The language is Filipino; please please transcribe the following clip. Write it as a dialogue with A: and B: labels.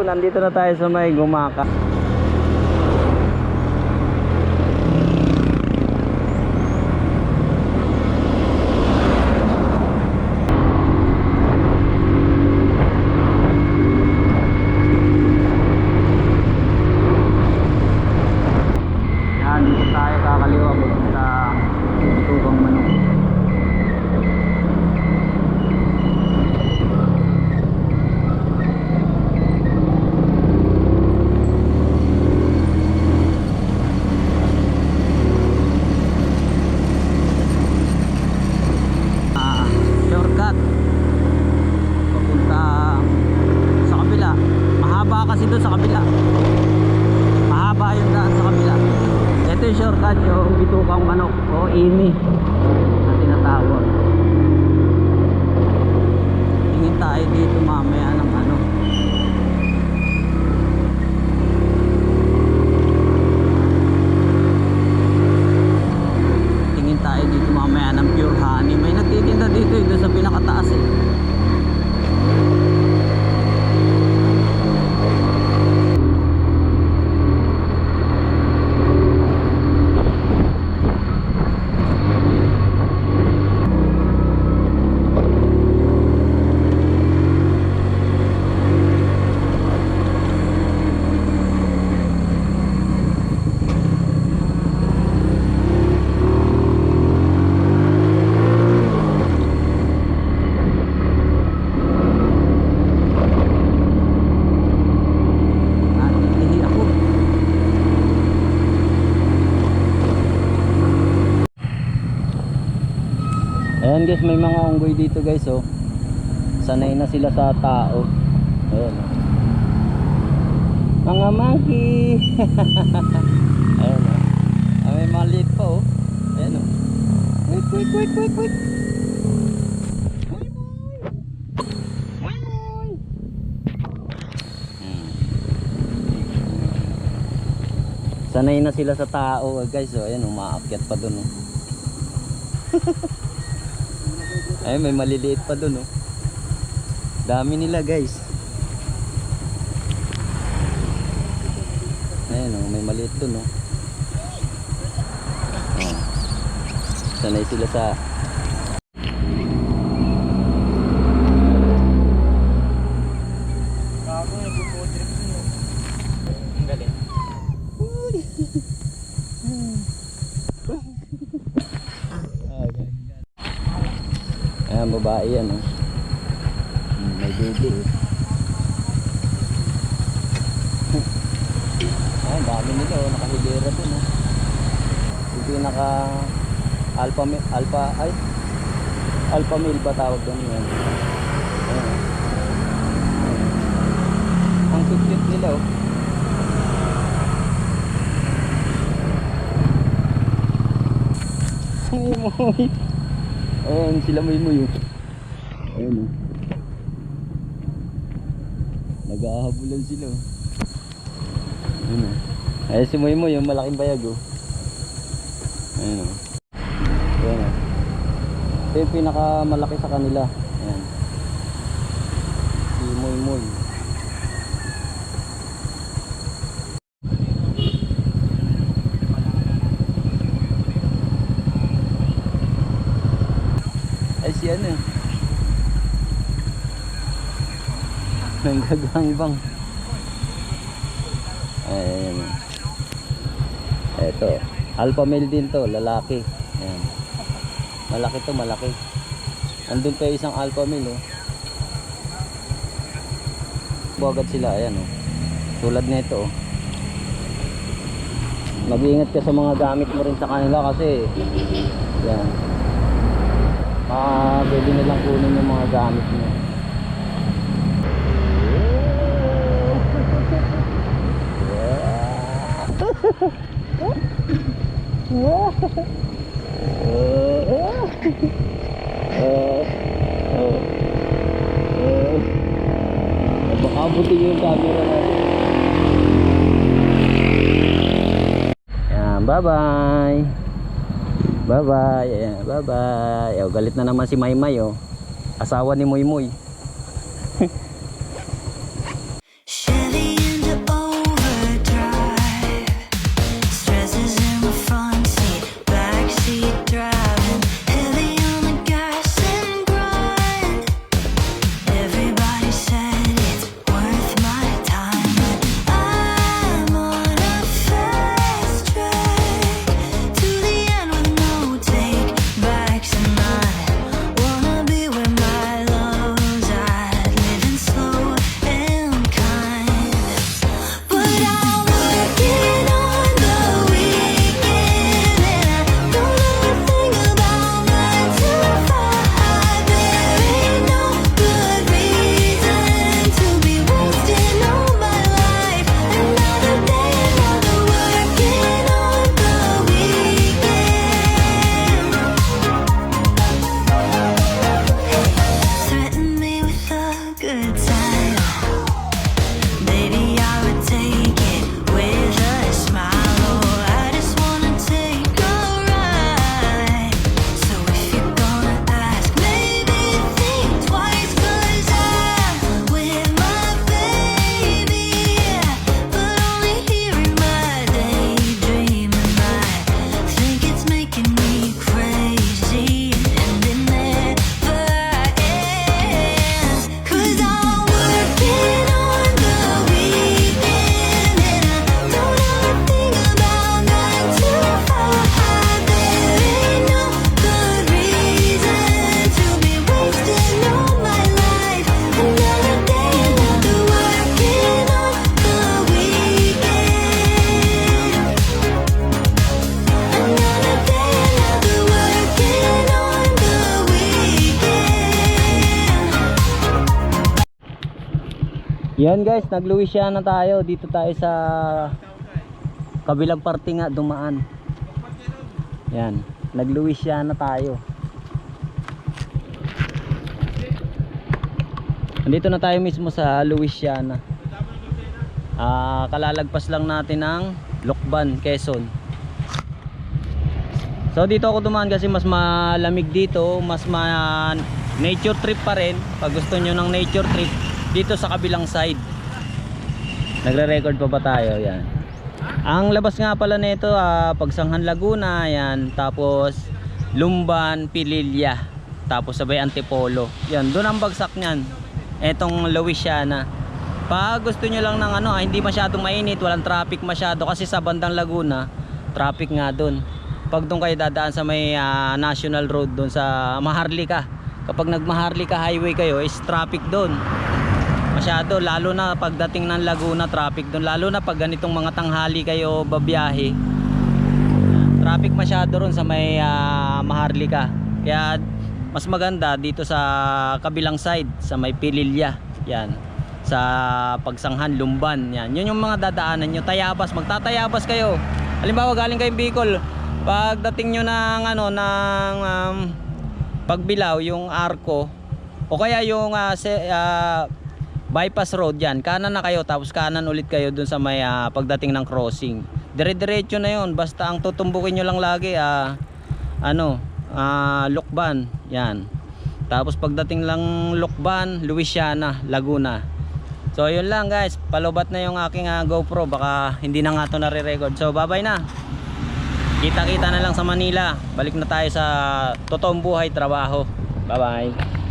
A: nandito na tayo sa may Gumaka. Dito tayo kakaliwa sa Tukang Manok. Shortcut papunta sa kabila. Mahaba kasi doon sa kabila. Mahaba yung daan sa kabila. Ito yung shortcut, yung Bitukang Manok o IMI na tinatawag. Tingin tayo dito mamaya ng ano, tingin tayo dito mamaya ng pure honey. May nagtitinda dito doon sa pinakataas eh. Ayan guys, may mga unggoy dito guys oh. Sanay na sila sa tao. Ayan oh. Mga monkey. Ayan oh. May maliit pa oh. Ayan oh. Wait. Sanay na sila sa tao guys oh. Ayan oh, umaakyat pa dun oh. Ay, may maliliit pa dun oh. Dami nila guys. Ayan oh, may maliit dun oh. Oh. Sanay sila sa ang galing. Ayan, babae yan oh. May baby eh. Ayan, dami nila oh, nakahilera dun oh. Yung pinaka alpha male ba tawag doon yan. Ayan. Ang cute nila oh. Ay, ayan sila may oh. Ayan oh. Nag-aahabulan sila oh. Ayan oh. Ayan si Moy yung malaking bayag oh. Ayan oh. Ayan oh. Ito yung pinakamalaki sa kanila. Ayan. Si Moy. Ay si ano eh. Nanggagangbang. Ayan. Eto, alpha male din to, lalaki. Ayan. Malaki to, malaki. Andun pa isang alpha male oh. Buwagad sila, ayan oh. Tulad nito oh. Mag-iingat ka sa mga gamit mo rin sa kanila kasi yan. Pwede nilang kunin yung mga gamit mo. Baka buti yung camera natin. Yan, bye bye. Bye bye. Ayan, bye bye. Ayan, galit na naman si Maymay oh. Asawa ni Moy Moy. Yan guys, nag-Louisiana tayo. Dito tayo sa kabilang parte nga dumaan. Yan, nag-Louisiana tayo. Nandito na tayo mismo sa Louisiana. Kalalagpas lang natin ng Lokban, Quezon. So dito ako dumaan kasi mas malamig dito, mas nature trip pa rin. Pag gusto nyo ng nature trip, dito sa kabilang side. Nagre-record pa ba tayo? Yan. Ang labas nga pala nito, Pagsanghan Laguna, yan. Tapos Lumban, Pililla, tapos sabay Antipolo. Yan, doon ang bagsak niyan. Etong Louisiana. Pag gusto nyo lang ng hindi masyadong mainit, walang traffic masyado kasi sa bandang Laguna, traffic nga doon. Pag doon kayo dadaan sa may National Road doon sa Maharlika. Kapag nag-Maharlika Highway kayo, is traffic doon. Masyado, lalo na pagdating ng Laguna, traffic doon. Lalo na pag ganitong mga tanghali kayo babiyahe. Traffic masyado ron sa may Maharlika. Kaya mas maganda dito sa kabilang side, sa may Pililla. Yan. Sa Pagsanghan, Lumban. Yan. Yun yung mga dadaanan nyo. Tayabas, magtatayabas kayo. Halimbawa galing kayong Bicol, pagdating nyo ng Pagbilao, yung Arco, o kaya yung bypass road yan, kanan na kayo, tapos kanan ulit kayo dun sa may pagdating ng crossing. Dire-diretso na yun, basta ang tutumbukin nyo lang lagi Lokban, yan. Tapos pagdating lang Lokban, Louisiana, Laguna. So yun lang guys, palubat na yung aking GoPro, baka hindi na nga ito nare-record. So bye bye na. Kita-kita na lang sa Manila. Balik na tayo sa totoong buhay, trabaho. Bye bye.